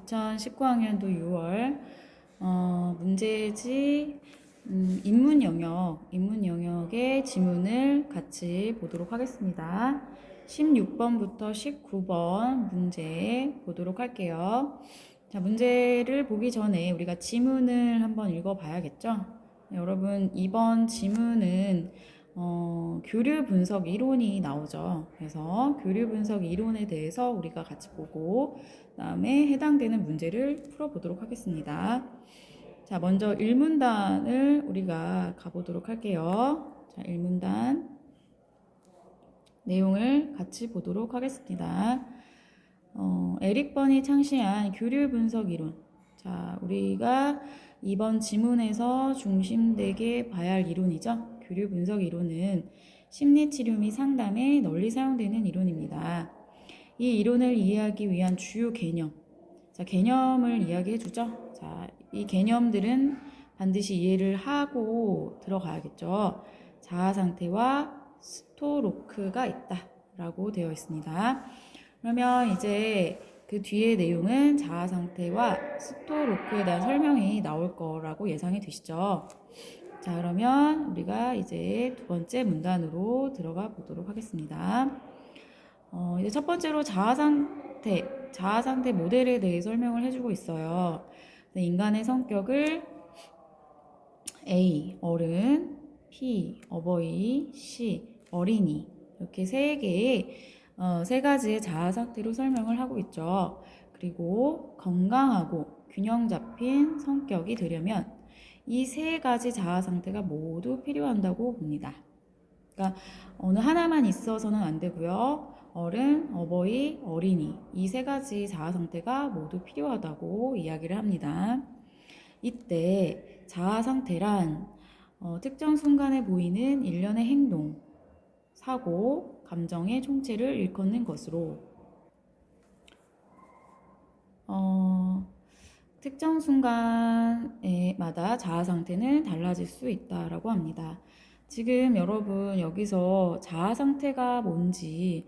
2019학년도 6월 문제지 인문 영역의 지문을 같이 보도록 하겠습니다. 16번부터 19번 문제 보도록 할게요. 자, 문제를 보기 전에 우리가 지문을 한번 읽어봐야겠죠? 여러분, 이번 지문은 교류 분석 이론이 나오죠. 그래서 교류 분석 이론에 대해서 우리가 같이 보고 그다음에 해당되는 문제를 풀어보도록 하겠습니다. 자, 먼저 1문단을 우리가 가보도록 할게요. 자, 1문단 내용을 같이 보도록 하겠습니다. 에릭 번이 창시한 교류 분석 이론. 자, 우리가 이번 지문에서 중심되게 봐야 할 이론이죠. 교류 분석 이론은 심리치료 및 상담에 널리 사용되는 이론입니다. 이 이론을 이해하기 위한 주요 개념. 자, 개념을 이야기해 주죠. 자, 이 개념들은 반드시 이해를 하고 들어가야겠죠. 자아 상태와 스토로크가 있다라고 되어 있습니다. 그러면 이제 그 뒤에 내용은 자아 상태와 스토로크에 대한 설명이 나올 거라고 예상이 되시죠? 자, 그러면 우리가 이제 두 번째 문단으로 들어가 보도록 하겠습니다. 이제 첫 번째로 자아 상태 모델에 대해 설명을 해주고 있어요. 인간의 성격을 A, 어른, P, 어버이, C, 어린이 이렇게 세 가지의 자아 상태로 설명을 하고 있죠. 그리고 건강하고 균형 잡힌 성격이 되려면 이 세 가지 자아 상태가 모두 필요한다고 봅니다. 그러니까 어느 하나만 있어서는 안 되고요. 어른, 어버이, 어린이 이 세 가지 자아 상태가 모두 필요하다고 이야기를 합니다. 이때 자아 상태란 특정 순간에 보이는 일련의 행동, 사고, 감정의 총체를 일컫는 것으로 특정 순간마다 자아 상태는 달라질 수 있다라고 합니다. 지금 여러분 여기서 자아 상태가 뭔지,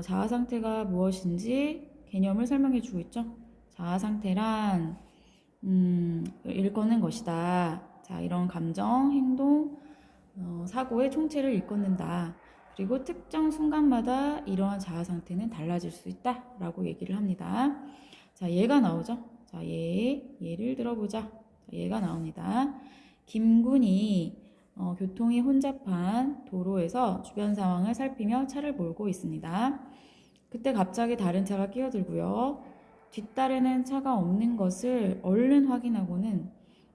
자아 상태가 무엇인지 개념을 설명해 주고 있죠. 자아 상태란 일컫는 것이다. 자, 이런 감정, 행동, 사고의 총체를 일컫는다. 그리고 특정 순간마다 이러한 자아 상태는 달라질 수 있다라고 얘기를 합니다. 자, 예가 나오죠. 자, 예를 들어보자. 자, 예가 나옵니다. 김군이 교통이 혼잡한 도로에서 주변 상황을 살피며 차를 몰고 있습니다. 그때 갑자기 다른 차가 끼어들고요. 뒷달에는 차가 없는 것을 얼른 확인하고는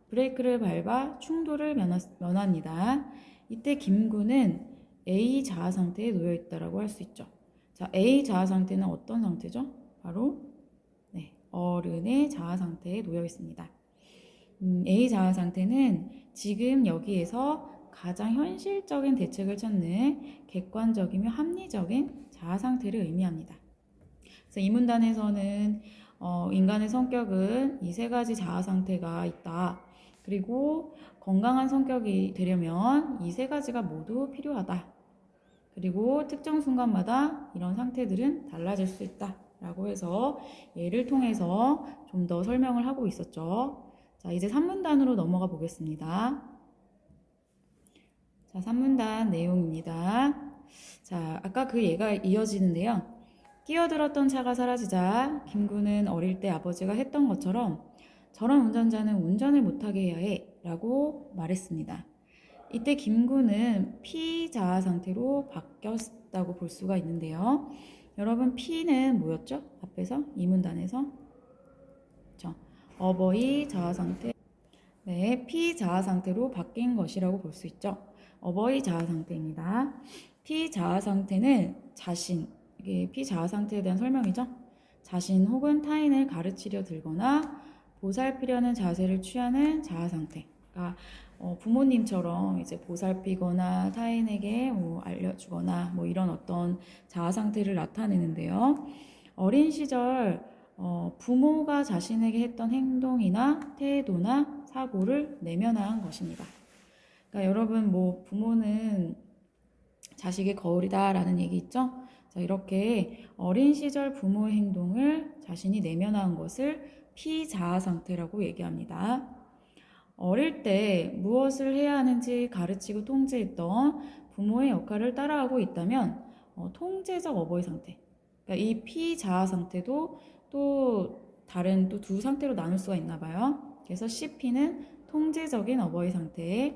브레이크를 밟아 충돌을 면합니다. 이때 김군은 A 자아 상태에 놓여 있다라고 할 수 있죠. 자, A 자아 상태는 어떤 상태죠? 바로 어른의 자아 상태에 놓여 있습니다. A 자아 상태는 지금 여기에서 가장 현실적인 대책을 찾는 객관적이며 합리적인 자아 상태를 의미합니다. 그래서 이 문단에서는 인간의 성격은 이 세 가지 자아 상태가 있다. 그리고 건강한 성격이 되려면 이 세 가지가 모두 필요하다. 그리고 특정 순간마다 이런 상태들은 달라질 수 있다. 라고 해서 예를 통해서 좀 더 설명을 하고 있었죠. 자, 이제 3문단으로 넘어가 보겠습니다. 자, 3문단 내용입니다. 자, 아까 그 예가 이어지는데요. 끼어들었던 차가 사라지자 김군은 어릴 때 아버지가 했던 것처럼 저런 운전자는 운전을 못하게 해야 해 라고 말했습니다. 이때 김군은 피자아 상태로 바뀌었다고 볼 수가 있는데요. 여러분, P는 뭐였죠? 앞에서 이 문단에서 어버이 자아 상태, 피자아 상태로 바뀐 것이라고 볼 수 있죠. 어버이 자아 상태입니다. 피자아 상태는 이게 피자아 상태에 대한 설명이죠. 자신 혹은 타인을 가르치려 들거나 보살피려는 자세를 취하는 자아 상태. 그러니까 부모님처럼 이제 보살피거나 타인에게 알려주거나 이런 어떤 자아 상태를 나타내는데요. 어린 시절 부모가 자신에게 했던 행동이나 태도나 사고를 내면화한 것입니다. 그러니까 여러분 부모는 자식의 거울이다라는 얘기 있죠? 자, 이렇게 어린 시절 부모의 행동을 자신이 내면화한 것을 피자아 상태라고 얘기합니다. 어릴 때 무엇을 해야 하는지 가르치고 통제했던 부모의 역할을 따라하고 있다면 통제적 어버이 상태. 그러니까 이 피자아 상태도 또 다른 또 두 상태로 나눌 수가 있나 봐요. 그래서 CP는 통제적인 어버이 상태.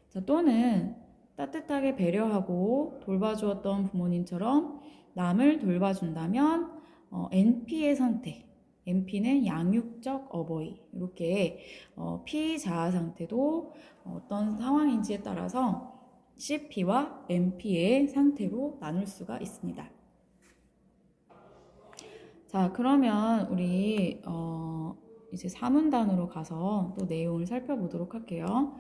자, 또는 따뜻하게 배려하고 돌봐주었던 부모님처럼 남을 돌봐준다면 NP의 상태. NP는 양육적 어버이. 이렇게 피자아 상태도 어떤 상황인지에 따라서 CP와 NP의 상태로 나눌 수가 있습니다. 자, 그러면 우리 이제 사문단으로 가서 또 내용을 살펴보도록 할게요.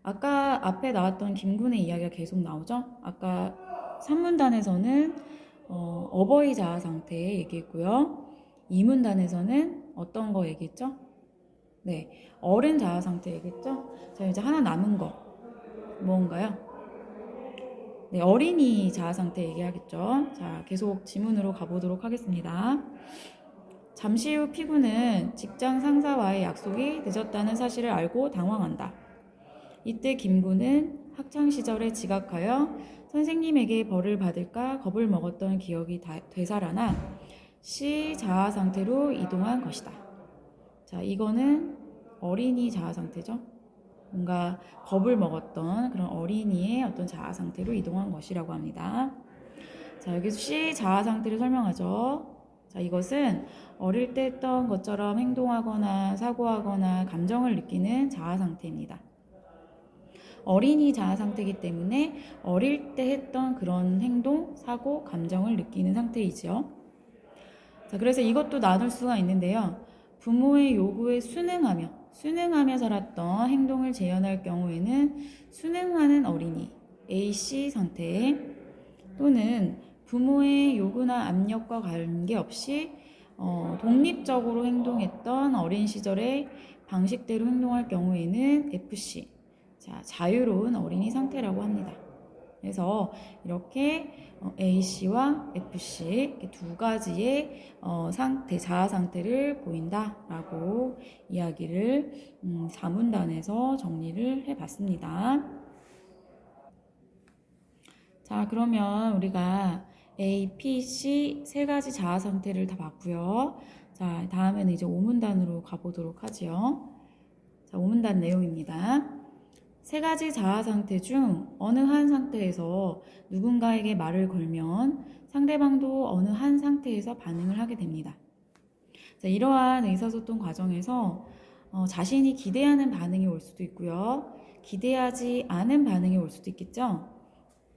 아까 앞에 나왔던 김군의 이야기가 계속 나오죠? 아까 3문단에서는 어버이 자아 상태 얘기했고요. 2문단에서는 어떤 거 얘기했죠? 네, 어른 자아 상태 얘기했죠? 자, 이제 하나 남은 거 뭔가요? 네, 어린이 자아 상태 얘기하겠죠? 자, 계속 지문으로 가보도록 하겠습니다. 잠시 후 피구는 직장 상사와의 약속이 늦었다는 사실을 알고 당황한다. 이때 김구는 학창시절에 지각하여 선생님에게 벌을 받을까 겁을 먹었던 기억이 되살아나 C 자아 상태로 이동한 것이다. 자, 이거는 어린이 자아 상태죠. 뭔가 겁을 먹었던 그런 어린이의 어떤 자아 상태로 이동한 것이라고 합니다. 자, 여기서 C 자아 상태를 설명하죠. 자, 이것은 어릴 때 했던 것처럼 행동하거나 사고하거나 감정을 느끼는 자아 상태입니다. 어린이 자아 상태이기 때문에 어릴 때 했던 그런 행동, 사고, 감정을 느끼는 상태이죠. 자, 그래서 이것도 나눌 수가 있는데요. 부모의 요구에 순응하며 살았던 행동을 재현할 경우에는 순응하는 어린이, AC 상태, 또는 부모의 요구나 압력과 관계없이 독립적으로 행동했던 어린 시절의 방식대로 행동할 경우에는 FC, 자, 자유로운 어린이 상태라고 합니다. 그래서 이렇게 A씨와 FC 이렇게 두 가지의 상태, 자아 상태를 보인다라고 이야기를 4문단에서 정리를 해봤습니다. 자, 그러면 우리가 A, P, C 세 가지 자아 상태를 다 봤고요. 자, 다음에는 이제 5문단으로 가보도록 하지요. 자, 5문단 내용입니다. 세 가지 자아 상태 중 어느 한 상태에서 누군가에게 말을 걸면 상대방도 어느 한 상태에서 반응을 하게 됩니다. 자, 이러한 의사소통 과정에서 자신이 기대하는 반응이 올 수도 있고요. 기대하지 않은 반응이 올 수도 있겠죠.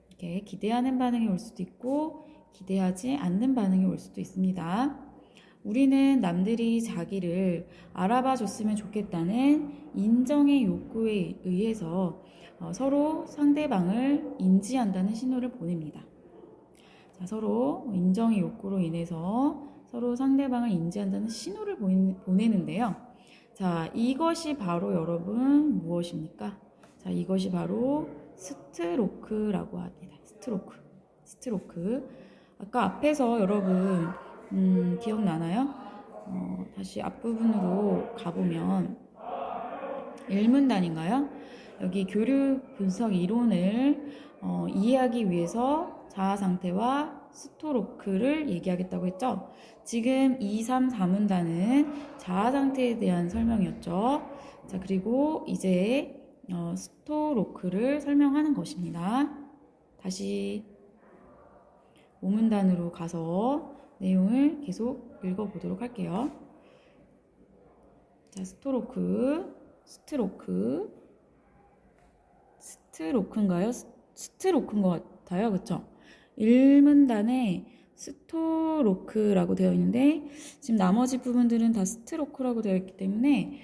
이렇게 기대하는 반응이 올 수도 있고 기대하지 않는 반응이 올 수도 있습니다. 우리는 남들이 자기를 알아봐 줬으면 좋겠다는 인정의 욕구에 의해서 서로 상대방을 인지한다는 신호를 보냅니다. 자, 서로 인정의 욕구로 인해서 서로 상대방을 인지한다는 신호를 보내는데요. 자, 이것이 바로 여러분 무엇입니까? 자, 이것이 바로 스트로크라고 합니다. 스트로크. 아까 앞에서 여러분 기억나나요? 다시 앞부분으로 가보면 1문단인가요? 여기 교류 분석 이론을 이해하기 위해서 자아 상태와 스토로크를 얘기하겠다고 했죠. 지금 2, 3, 4문단은 자아 상태에 대한 설명이었죠. 자, 그리고 이제 스토로크를 설명하는 것입니다. 다시 5문단으로 가서 내용을 계속 읽어보도록 할게요. 자, 스트로크인가요? 스트로크인 것 같아요. 그쵸? 1문단에 스토로크라고 되어 있는데 지금 나머지 부분들은 다 스트로크라고 되어 있기 때문에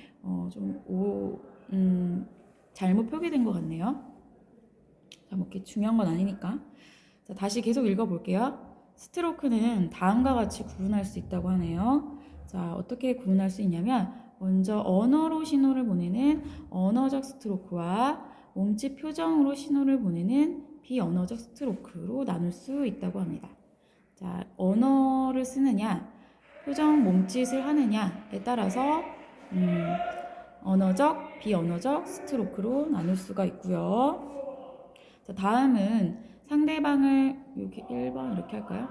잘못 표기된 것 같네요. 자, 뭐 이렇게 중요한 건 아니니까. 자, 다시 계속 읽어볼게요. 스트로크는 다음과 같이 구분할 수 있다고 하네요. 자, 어떻게 구분할 수 있냐면 먼저 언어로 신호를 보내는 언어적 스트로크와 몸짓 표정으로 신호를 보내는 비언어적 스트로크로 나눌 수 있다고 합니다. 자, 언어를 쓰느냐, 표정, 몸짓을 하느냐에 따라서 언어적, 비언어적 스트로크로 나눌 수가 있고요. 자, 다음은 상대방을 여기 1번 이렇게 할까요?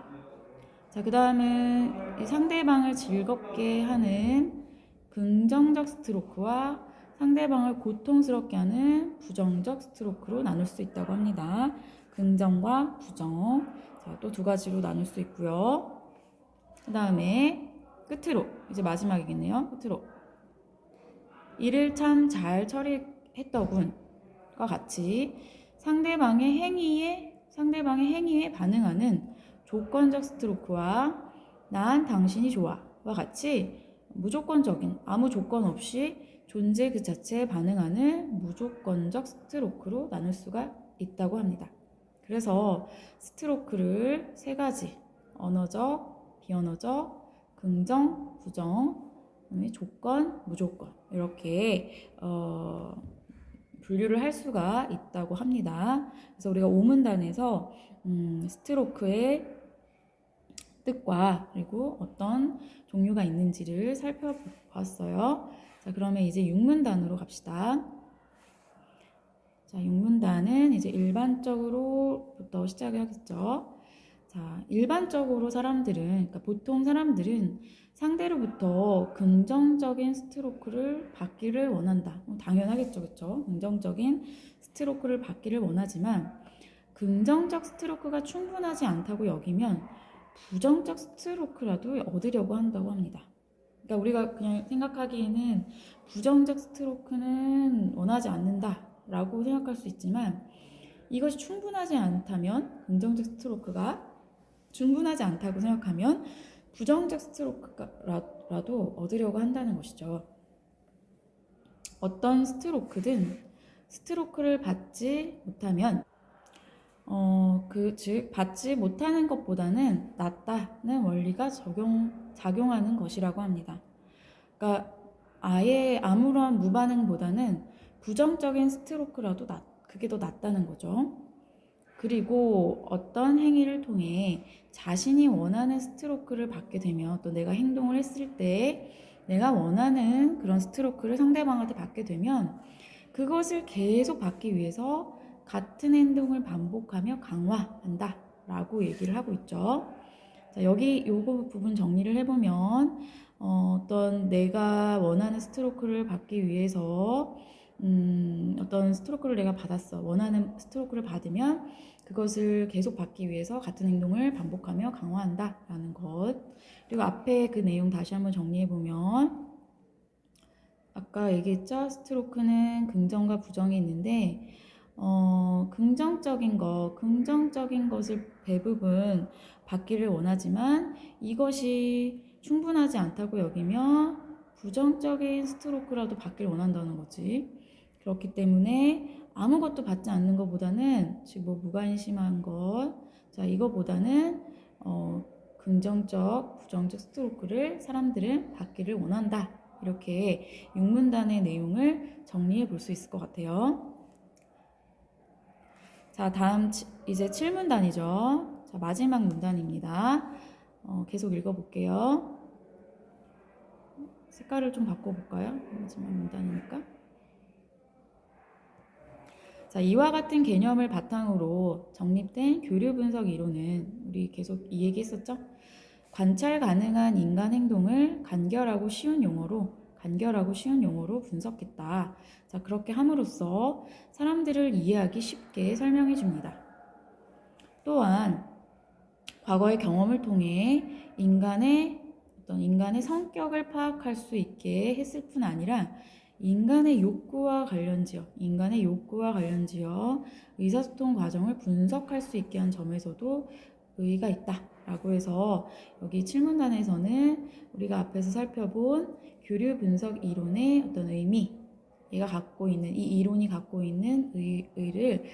자, 그 다음은 이 상대방을 즐겁게 하는 긍정적 스트로크와 상대방을 고통스럽게 하는 부정적 스트로크로 나눌 수 있다고 합니다. 긍정과 부정. 자, 또 두 가지로 나눌 수 있고요. 그 다음에 끝으로, 이제 마지막이겠네요. 끝으로. 일을 참 잘 처리했더군과 같이 상대방의 행위에 반응하는 조건적 스트로크와 난 당신이 좋아와 같이 무조건적인 아무 조건 없이 존재 그 자체에 반응하는 무조건적 스트로크로 나눌 수가 있다고 합니다. 그래서 스트로크를 세 가지, 언어적, 비언어적, 긍정, 부정, 조건, 무조건 이렇게 분류를 할 수가 있다고 합니다. 그래서 우리가 오문단에서 스트로크의 뜻과 그리고 어떤 종류가 있는지를 살펴보았어요. 자, 그러면 이제 육문단으로 갑시다. 자, 육문단은 이제 일반적으로부터 시작을 하겠죠. 자, 일반적으로 사람들은, 그러니까 보통 사람들은 상대로부터 긍정적인 스트로크를 받기를 원한다. 당연하겠죠, 그렇죠? 긍정적인 스트로크를 받기를 원하지만 긍정적 스트로크가 충분하지 않다고 여기면 부정적 스트로크라도 얻으려고 한다고 합니다. 그러니까 우리가 그냥 생각하기에는 부정적 스트로크는 원하지 않는다라고 생각할 수 있지만 이것이 충분하지 않다면 긍정적 스트로크가 충분하지 않다고 생각하면 부정적 스트로크라도 얻으려고 한다는 것이죠. 어떤 스트로크든 스트로크를 받지 못하면 즉 받지 못하는 것보다는 낫다는 원리가 작용하는 것이라고 합니다. 그러니까 아예 아무런 무반응보다는 부정적인 스트로크라도 그게 더 낫다는 거죠. 그리고 어떤 행위를 통해 자신이 원하는 스트로크를 받게 되면 또 내가 행동을 했을 때 내가 원하는 그런 스트로크를 상대방한테 받게 되면 그것을 계속 받기 위해서 같은 행동을 반복하며 강화한다 라고 얘기를 하고 있죠. 자, 여기 요거 부분 정리를 해보면 어떤 내가 원하는 스트로크를 받기 위해서 어떤 스트로크를 내가 받았어. 원하는 스트로크를 받으면 그것을 계속 받기 위해서 같은 행동을 반복하며 강화한다 라는 것. 그리고 앞에 그 내용 다시 한번 정리해보면 아까 얘기했죠? 스트로크는 긍정과 부정이 있는데 긍정적인 것을 대부분 받기를 원하지만 이것이 충분하지 않다고 여기며 부정적인 스트로크라도 받기를 원한다는 거지. 그렇기 때문에 아무것도 받지 않는 것보다는 즉 뭐 무관심한 것, 자 이거보다는 긍정적, 부정적 스트로크를 사람들은 받기를 원한다. 이렇게 육문단의 내용을 정리해 볼 수 있을 것 같아요. 자, 다음 이제 7문단이죠. 자, 마지막 문단입니다. 계속 읽어볼게요. 색깔을 좀 바꿔볼까요? 마지막 문단이니까. 자, 이와 같은 개념을 바탕으로 정립된 교류 분석 이론은 우리 계속 이 얘기 했었죠? 관찰 가능한 인간 행동을 간결하고 쉬운 용어로 분석했다. 자, 그렇게 함으로써 사람들을 이해하기 쉽게 설명해 줍니다. 또한 과거의 경험을 통해 인간의 성격을 파악할 수 있게 했을 뿐 아니라 인간의 욕구와 관련지어 의사소통 과정을 분석할 수 있게 한 점에서도 의의가 있다 라고 해서 여기 7문단에서는 우리가 앞에서 살펴본 교류 분석 이론의 어떤 의미, 이 이론이 갖고 있는 의의를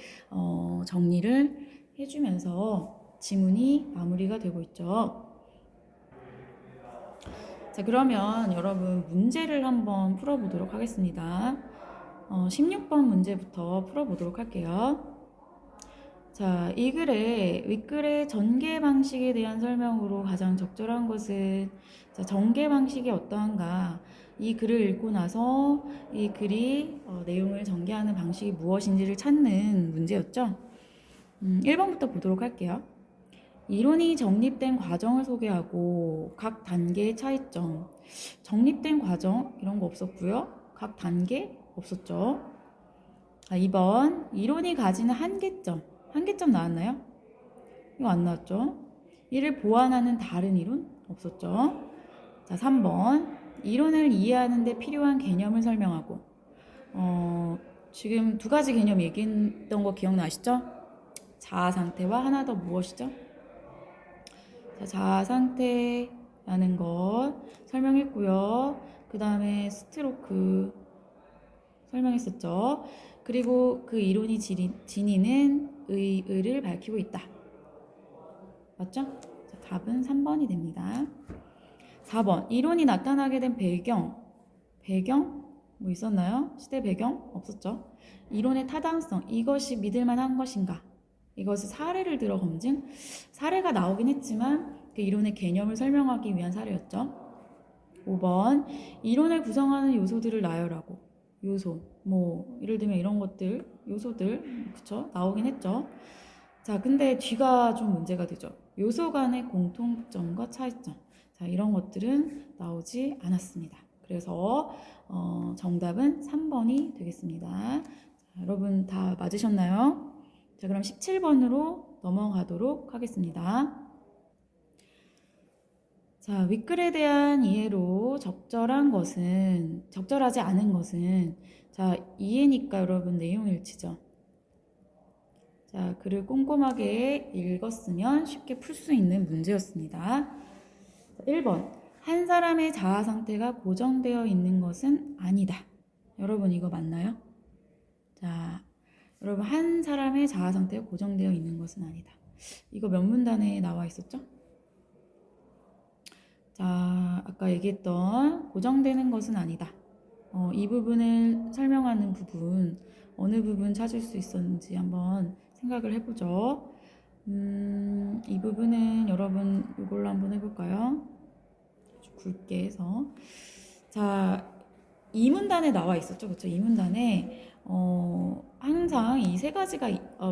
정리를 해주면서 지문이 마무리가 되고 있죠. 자, 그러면 여러분 문제를 한번 풀어보도록 하겠습니다. 16번 문제부터 풀어보도록 할게요. 자, 이 글에 윗글의 전개 방식에 대한 설명으로 가장 적절한 것은 자, 전개 방식이 어떠한가? 이 글을 읽고 나서 이 글이 내용을 전개하는 방식이 무엇인지를 찾는 문제였죠. 1번부터 보도록 할게요. 이론이 정립된 과정을 소개하고 각 단계의 차이점. 정립된 과정 이런 거 없었고요. 각 단계 없었죠. 2번 이론이 가지는 한계점. 한계점 나왔나요? 이거 안 나왔죠? 이를 보완하는 다른 이론? 없었죠? 자, 3번 이론을 이해하는 데 필요한 개념을 설명하고 지금 두 가지 개념 얘기했던 거 기억나시죠? 자아 상태와 하나 더 무엇이죠? 자, 자아 상태라는 것 설명했고요. 그 다음에 스트로크 설명했었죠. 그리고 그 이론이 지니는 의의를 밝히고 있다. 맞죠? 자, 답은 3번이 됩니다. 4번 이론이 나타나게 된 배경 뭐 있었나요? 시대 배경 없었죠. 이론의 타당성 이것이 믿을만한 것인가? 이것을 사례를 들어 검증. 사례가 나오긴 했지만 그 이론의 개념을 설명하기 위한 사례였죠. 5번 이론을 구성하는 요소들을 나열하고. 요소 뭐 예를 들면 이런 것들 요소들 그쵸 나오긴 했죠. 자 근데 뒤가 좀 문제가 되죠. 요소 간의 공통점과 차이점 자 이런 것들은 나오지 않았습니다. 그래서 정답은 3번이 되겠습니다. 자, 여러분 다 맞으셨나요? 자 그럼 17번으로 넘어가도록 하겠습니다. 자, 윗글에 대한 이해로 적절하지 않은 것은, 자, 이해니까 여러분 내용 일치죠. 자, 글을 꼼꼼하게 읽었으면 쉽게 풀 수 있는 문제였습니다. 1번, 한 사람의 자아 상태가 고정되어 있는 것은 아니다. 여러분 이거 맞나요? 자, 여러분 한 사람의 자아 상태가 고정되어 있는 것은 아니다. 이거 몇 문단에 나와 있었죠? 자, 아까 얘기했던 고정되는 것은 아니다. 이 부분을 설명하는 부분, 어느 부분 찾을 수 있었는지 한번 생각을 해보죠. 이 부분은 여러분 이걸로 한번 해볼까요? 아주 굵게 해서. 자, 이 문단에 나와 있었죠. 그렇죠? 이 문단에 항상 이 세 가지가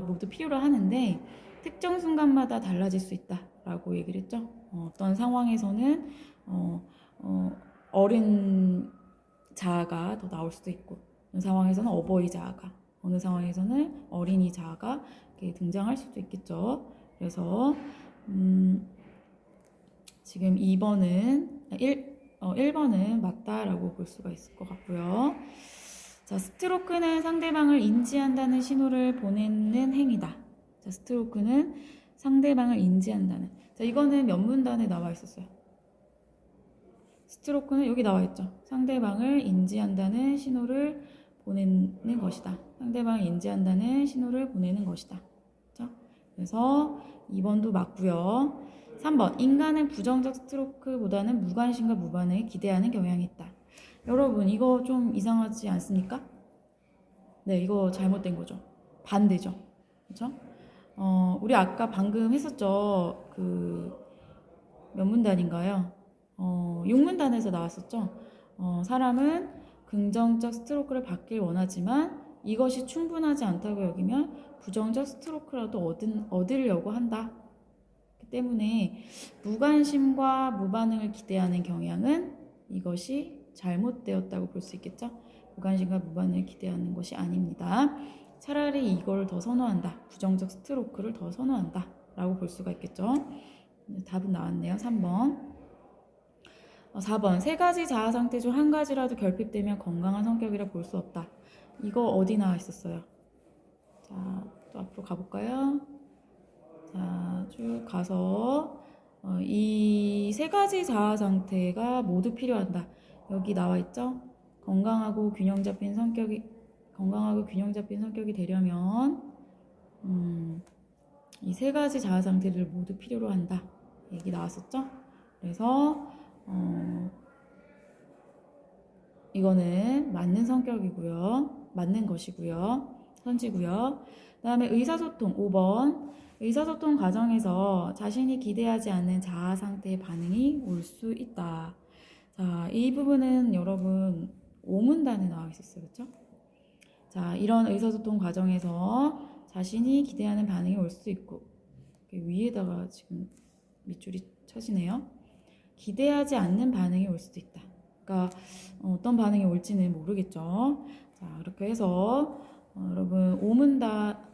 모두 필요로 하는데 특정 순간마다 달라질 수 있다라고 얘기를 했죠. 어떤 상황에서는 어린 자아가 더 나올 수도 있고 어느 상황에서는 어버이 자아가 어느 상황에서는 어린이 자아가 이렇게 등장할 수도 있겠죠. 그래서 지금 1번은 맞다라고 볼 수가 있을 것 같고요. 자, 스트로크는 상대방을 인지한다는 신호를 보내는 행위다. 자, 스트로크는 상대방을 인지한다는. 자, 이거는 몇 문단에 나와 있었어요? 스트로크는 여기 나와 있죠. 상대방을 인지한다는 신호를 보내는 것이다. 상대방을 인지한다는 신호를 보내는 것이다. 그렇죠? 그래서 2번도 맞고요. 3번 인간은 부정적 스트로크보다는 무관심과 무반응에 기대하는 경향이 있다. 여러분 이거 좀 이상하지 않습니까? 네, 이거 잘못된 거죠. 반대죠. 그렇죠? 우리 아까 방금 했었죠. 몇 문단인가요? 6문단에서 나왔었죠. 사람은 긍정적 스트로크를 받길 원하지만 이것이 충분하지 않다고 여기면 부정적 스트로크라도 얻으려고 한다. 그 때문에 무관심과 무반응을 기대하는 경향은 이것이 잘못되었다고 볼 수 있겠죠. 무관심과 무반응을 기대하는 것이 아닙니다. 차라리 이걸 더 선호한다. 부정적 스트로크를 더 선호한다. 라고 볼 수가 있겠죠. 답은 나왔네요. 3번. 4번. 세 가지 자아 상태 중 한 가지라도 결핍되면 건강한 성격이라 볼 수 없다. 이거 어디 나와 있었어요? 자, 또 앞으로 가볼까요? 자, 쭉 가서 이 세 가지 자아 상태가 모두 필요하다. 여기 나와 있죠? 건강하고 균형 잡힌 성격이 되려면 이 세 가지 자아 상태를 모두 필요로 한다. 얘기 나왔었죠? 그래서 이거는 맞는 성격이고요. 맞는 것이고요. 선지고요. 다음에 의사소통 5번. 의사소통 과정에서 자신이 기대하지 않는 자아 상태의 반응이 올 수 있다. 자, 이 부분은 여러분 오문단에 나와 있었어요. 그렇죠? 자, 이런 의사소통 과정에서 자신이 기대하는 반응이 올 수 있고, 위에다가 지금 밑줄이 쳐지네요. 기대하지 않는 반응이 올 수도 있다. 그러니까 어떤 반응이 올지는 모르겠죠. 자, 이렇게 해서 여러분 오문다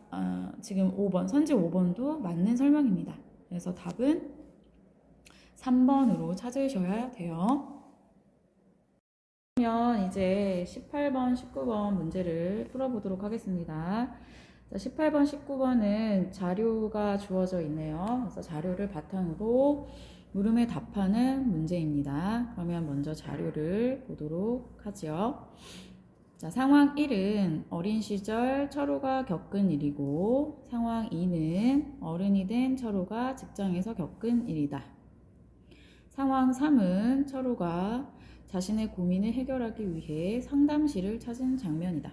지금 5번 선지 5번도 맞는 설명입니다. 그래서 답은 3번으로 찾으셔야 돼요. 그러면 이제 18번, 19번 문제를 풀어보도록 하겠습니다. 자, 18번, 19번은 자료가 주어져 있네요. 그래서 자료를 바탕으로 물음에 답하는 문제입니다. 그러면 먼저 자료를 보도록 하죠. 자, 상황 1은 어린 시절 철우가 겪은 일이고, 상황 2는 어른이 된 철우가 직장에서 겪은 일이다. 상황 3은 철우가 자신의 고민을 해결하기 위해 상담실을 찾은 장면이다.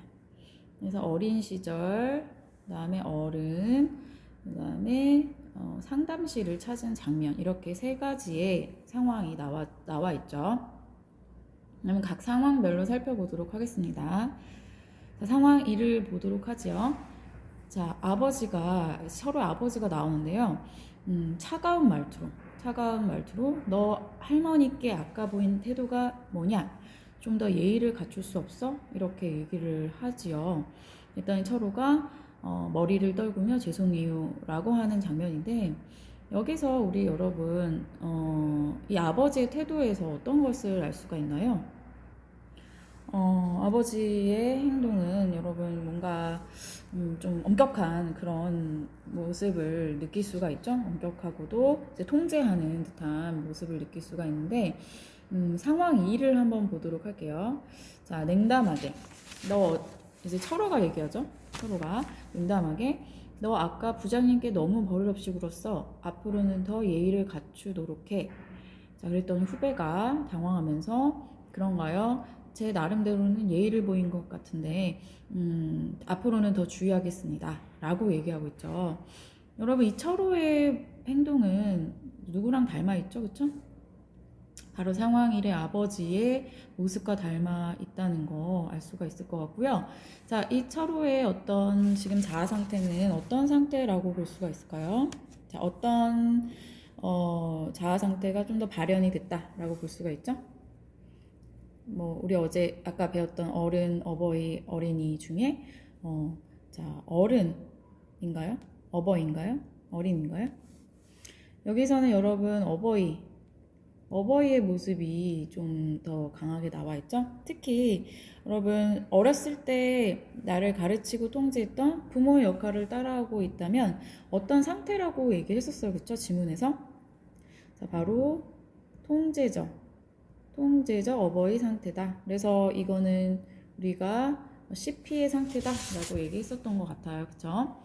그래서 어린 시절, 그 다음에 어른, 그 다음에 상담실을 찾은 장면, 이렇게 세 가지의 상황이 나와 있죠. 그러면 각 상황별로 살펴보도록 하겠습니다. 자, 상황 1을 보도록 하죠. 자, 서로 아버지가 나오는데요. 차가운 말투로 너 할머니께 아까 보인 태도가 뭐냐? 좀 더 예의를 갖출 수 없어? 이렇게 얘기를 하지요. 일단 철호가 머리를 떨구며 죄송해요 라고 하는 장면인데, 여기서 우리 여러분 이 아버지의 태도에서 어떤 것을 알 수가 있나요? 아버지의 행동은 여러분 뭔가 좀 엄격한 그런 모습을 느낄 수가 있죠. 엄격하고도 이제 통제하는 듯한 모습을 느낄 수가 있는데, 상황 2를 한번 보도록 할게요. 자, 냉담하게 이제 철호가 얘기하죠. 철호가 냉담하게 너 아까 부장님께 너무 버릇없이 굴었어. 앞으로는 더 예의를 갖추도록 해. 자, 그랬더니 후배가 당황하면서 그런가요? 제 나름대로는 예의를 보인 것 같은데 앞으로는 더 주의하겠습니다 라고 얘기하고 있죠. 여러분, 이 철호의 행동은 누구랑 닮아 있죠? 그쵸? 바로 상황 1의 아버지의 모습과 닮아 있다는 거 알 수가 있을 것 같고요. 자, 이 철호의 어떤 지금 자아 상태는 어떤 상태라고 볼 수가 있을까요? 자, 어떤 자아 상태가 좀 더 발현이 됐다라고 볼 수가 있죠? 우리 어제 아까 배웠던 어른, 어버이, 어린이 중에 자, 어른인가요? 어버이인가요? 어린인가요? 여기서는 여러분 어버이의 모습이 좀 더 강하게 나와 있죠? 특히 여러분 어렸을 때 나를 가르치고 통제했던 부모의 역할을 따라하고 있다면 어떤 상태라고 얘기를 했었어요. 그쵸? 지문에서. 자, 바로 통제적 어버이 상태다. 그래서 이거는 우리가 CP의 상태다 라고 얘기했었던 것 같아요. 그쵸?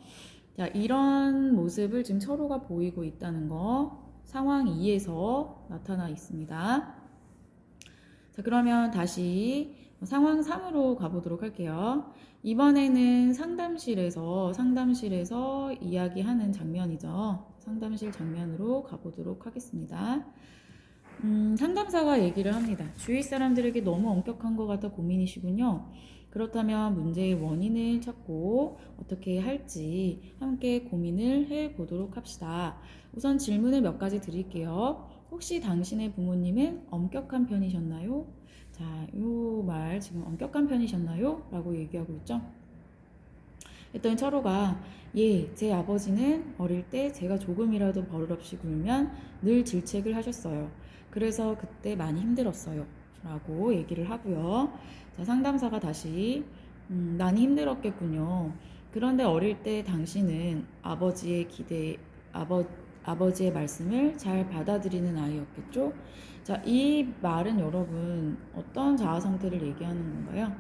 자, 이런 모습을 지금 철호가 보이고 있다는 거 상황 2에서 나타나 있습니다. 자, 그러면 다시 상황 3으로 가보도록 할게요. 이번에는 상담실에서 이야기하는 장면이죠. 상담실 장면으로 가보도록 하겠습니다. 상담사가 얘기를 합니다. 주위 사람들에게 너무 엄격한 것 같아 고민이시군요. 그렇다면 문제의 원인을 찾고 어떻게 할지 함께 고민을 해보도록 합시다. 우선 질문을 몇 가지 드릴게요. 혹시 당신의 부모님은 엄격한 편이셨나요? 자, 요 말 지금 엄격한 편이셨나요? 라고 얘기하고 있죠. 했더니 철호가 예, 제 아버지는 어릴 때 제가 조금이라도 버릇없이 굴면 늘 질책을 하셨어요. 그래서 그때 많이 힘들었어요 라고 얘기를 하고요. 자, 상담사가 다시 많이 힘들었겠군요. 그런데 어릴 때 당신은 아버지의 말씀을 잘 받아들이는 아이였겠죠? 자, 이 말은 여러분 어떤 자아 상태를 얘기하는 건가요?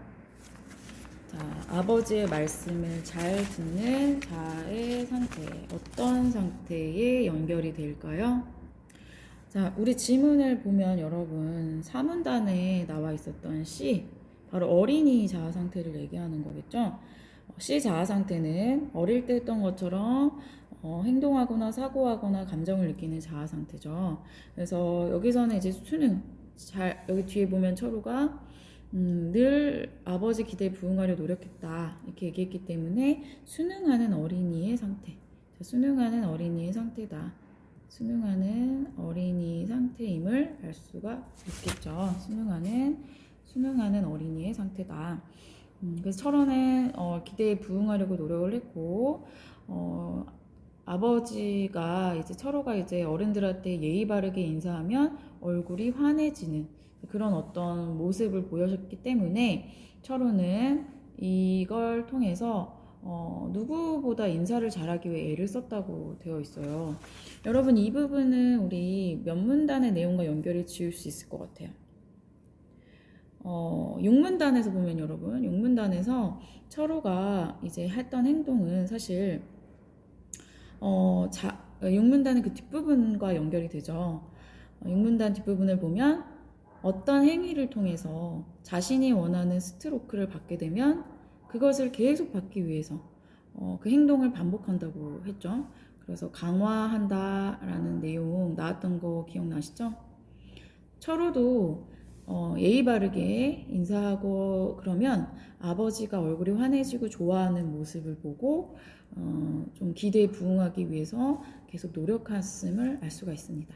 자, 아버지의 말씀을 잘 듣는 자아의 상태, 어떤 상태에 연결이 될까요? 자, 우리 지문을 보면 여러분 3문단에 나와 있었던 C, 바로 어린이 자아 상태를 얘기하는 거겠죠? C 자아 상태는 어릴 때 했던 것처럼 행동하거나 사고하거나 감정을 느끼는 자아 상태죠. 그래서 여기서는 이제 수능, 여기 뒤에 보면 철우가 늘 아버지 기대에 부응하려 노력했다 이렇게 얘기했기 때문에 순응하는 어린이의 상태. 자, 순응하는 어린이의 상태다. 순응하는 어린이 상태임을 알 수가 있겠죠. 순응하는 어린이의 상태다. 그래서 철원은 기대에 부응하려고 노력을 했고, 아버지가 이제 철호가 이제 어른들한테 예의 바르게 인사하면 얼굴이 환해지는 그런 어떤 모습을 보여줬기 때문에 철호는 이걸 통해서 누구보다 인사를 잘하기 위해 애를 썼다고 되어 있어요. 여러분 이 부분은 우리 면문단의 내용과 연결을 지을 수 있을 것 같아요. 육문단에서 보면 여러분 육문단에서 철호가 이제 했던 행동은 사실 육문단은 그 뒷부분과 연결이 되죠. 육문단 뒷부분을 보면 어떤 행위를 통해서 자신이 원하는 스트로크를 받게 되면 그것을 계속 받기 위해서 그 행동을 반복한다고 했죠. 그래서 강화한다라는 내용 나왔던 거 기억나시죠? 철호도 예의 바르게 인사하고 그러면 아버지가 얼굴이 환해지고 좋아하는 모습을 보고 좀 기대에 부응하기 위해서 계속 노력했음을 알 수가 있습니다.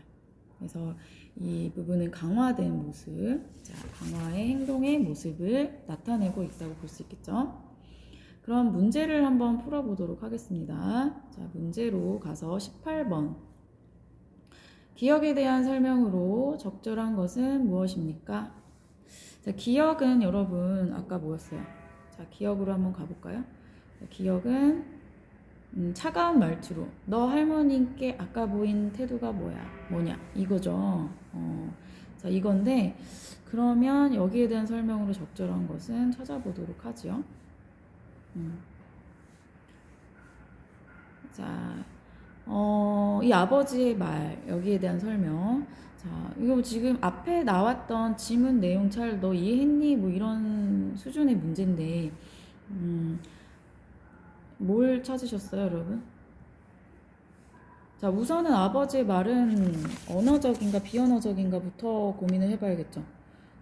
그래서 이 부분은 강화된 모습, 자, 강화의 행동의 모습을 나타내고 있다고 볼 수 있겠죠. 그럼 문제를 한번 풀어보도록 하겠습니다. 자, 문제로 가서 18번. 기억에 대한 설명으로 적절한 것은 무엇입니까? 자, 기억은 여러분 아까 뭐였어요? 자, 기억으로 한번 가볼까요? 자, 기억은 차가운 말투로 너 할머니께 아까 보인 태도가 뭐냐 이거죠. 자, 이건데 그러면 여기에 대한 설명으로 적절한 것은 찾아보도록 하죠. 자, 이 아버지의 말 여기에 대한 설명. 자, 이거 지금 앞에 나왔던 지문 내용 잘 너 이해했니? 뭐 이런 수준의 문제인데 뭘 찾으셨어요, 여러분? 자, 우선은 아버지의 말은 언어적인가 비언어적인가부터 고민을 해봐야겠죠.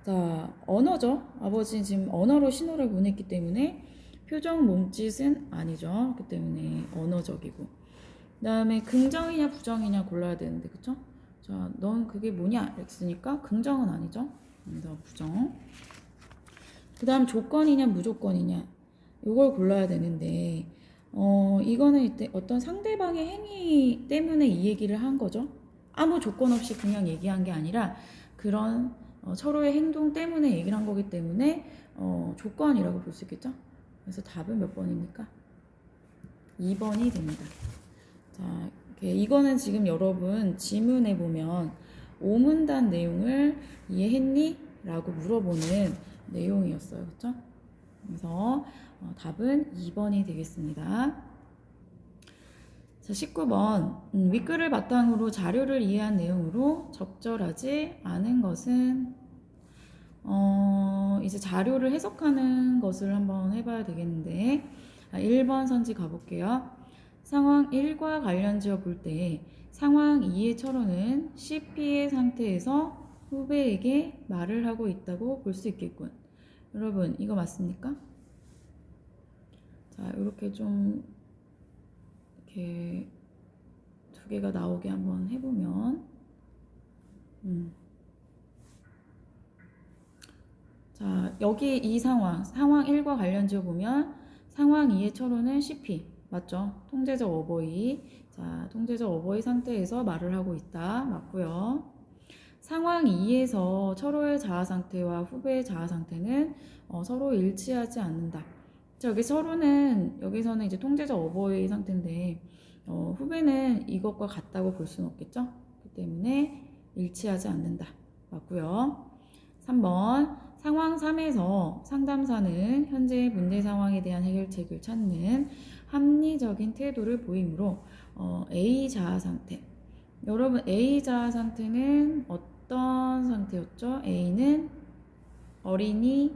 자, 언어죠. 아버지는 지금 언어로 신호를 보냈기 때문에 표정, 몸짓은 아니죠. 그렇기 때문에 언어적이고. 그 다음에 긍정이냐 부정이냐 골라야 되는데, 그쵸? 자, 넌 그게 뭐냐? 이랬으니까 긍정은 아니죠. 그래서 부정. 그 다음 조건이냐 무조건이냐 이걸 골라야 되는데 이거는 이때 어떤 상대방의 행위 때문에 이 얘기를 한 거죠. 아무 조건 없이 그냥 얘기한 게 아니라 그런 서로의 행동 때문에 얘기를 한 거기 때문에 조건이라고 볼 수 있겠죠. 그래서 답은 몇 번입니까? 2번이 됩니다. 자, 이거는 지금 여러분 지문에 보면 오문단 내용을 이해했니? 라고 물어보는 내용이었어요. 그렇죠? 그래서 답은 2번이 되겠습니다. 자, 19번. 윗글을 바탕으로 자료를 이해한 내용으로 적절하지 않은 것은 이제 자료를 해석하는 것을 한번 해봐야 되겠는데 1번 선지 가볼게요. 상황 1과 관련지어 볼 때 상황 2의 철호는 CP의 상태에서 후배에게 말을 하고 있다고 볼 수 있겠군. 여러분 이거 맞습니까? 자, 이렇게 좀 이렇게 두 개가 나오게 한번 해보면 자, 여기 이 상황 1과 관련지어 보면 상황 2의 철호는 CP 맞죠? 통제적 어버이. 자, 통제적 어버이 상태에서 말을 하고 있다. 맞고요. 상황 2에서 철호의 자아 상태와 후배의 자아 상태는 서로 일치하지 않는다. 자, 여기서는 이제 통제적 어버이 상태인데 후배는 이것과 같다고 볼 수는 없겠죠? 그 때문에 일치하지 않는다. 맞고요. 3번 상황 3에서 상담사는 현재의 문제 상황에 대한 해결책을 찾는 합리적인 태도를 보이므로 A 자아 상태. 여러분 A 자아 상태는 어떤 상태였죠? A는 어린이,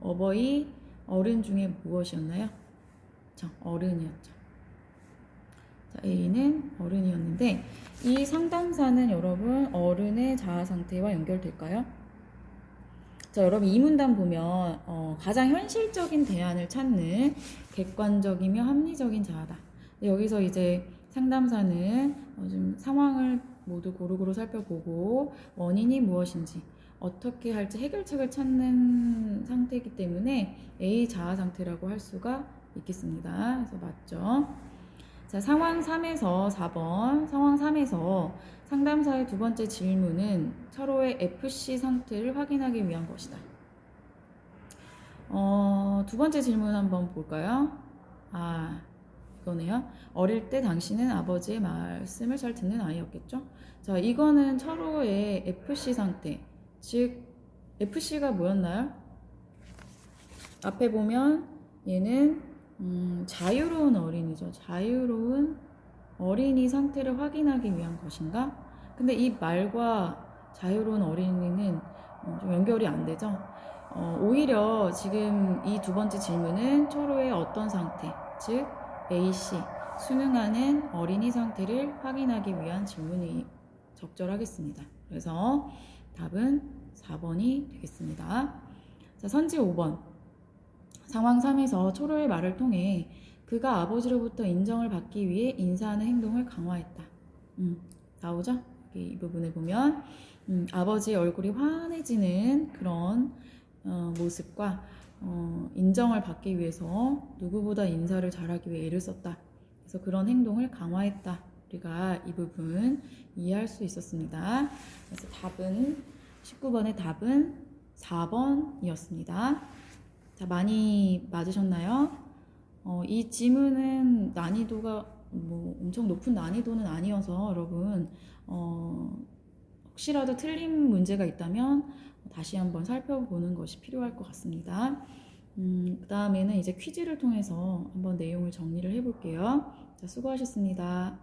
어버이, 어른 중에 무엇이었나요? 저 어른이었죠. 자, A는 어른이었는데 이 상담사는 여러분 어른의 자아 상태와 연결될까요? 자, 여러분 이 문단 보면 가장 현실적인 대안을 찾는 객관적이며 합리적인 자아다. 여기서 이제 상담사는 좀 상황을 모두 고루고루 살펴보고 원인이 무엇인지 어떻게 할지 해결책을 찾는 상태이기 때문에 A 자아 상태라고 할 수가 있겠습니다. 그래서 맞죠? 자, 상황 3에서 4번. 상황 3에서 상담사의 두 번째 질문은 서로의 FC 상태를 확인하기 위한 것이다. 두 번째 질문 한번 볼까요? 이거네요. 어릴 때 당신은 아버지의 말씀을 잘 듣는 아이였겠죠? 자, 이거는 서로의 FC 상태. 즉, FC가 뭐였나요? 앞에 보면 얘는 자유로운 어린이죠. 자유로운 어린이 상태를 확인하기 위한 것인가? 근데 이 말과 자유로운 어린이는 좀 연결이 안 되죠. 오히려 지금 이 두 번째 질문은 서로의 어떤 상태, 즉 A씨, 수능하는 어린이 상태를 확인하기 위한 질문이 적절하겠습니다. 그래서 답은 4번이 되겠습니다. 자, 선지 5번. 상황 3에서 초로의 말을 통해 그가 아버지로부터 인정을 받기 위해 인사하는 행동을 강화했다. 나오죠? 이 부분을 보면 아버지의 얼굴이 환해지는 그런 모습과 인정을 받기 위해서 누구보다 인사를 잘하기 위해 애를 썼다. 그래서 그런 행동을 강화했다. 우리가 이 부분 이해할 수 있었습니다. 그래서 답은 19번의 답은 4번이었습니다. 자, 많이 맞으셨나요? 이 지문은 난이도가 뭐 엄청 높은 난이도는 아니어서 여러분 혹시라도 틀린 문제가 있다면 다시 한번 살펴보는 것이 필요할 것 같습니다. 그 다음에는 이제 퀴즈를 통해서 한번 내용을 정리를 해볼게요. 자, 수고하셨습니다.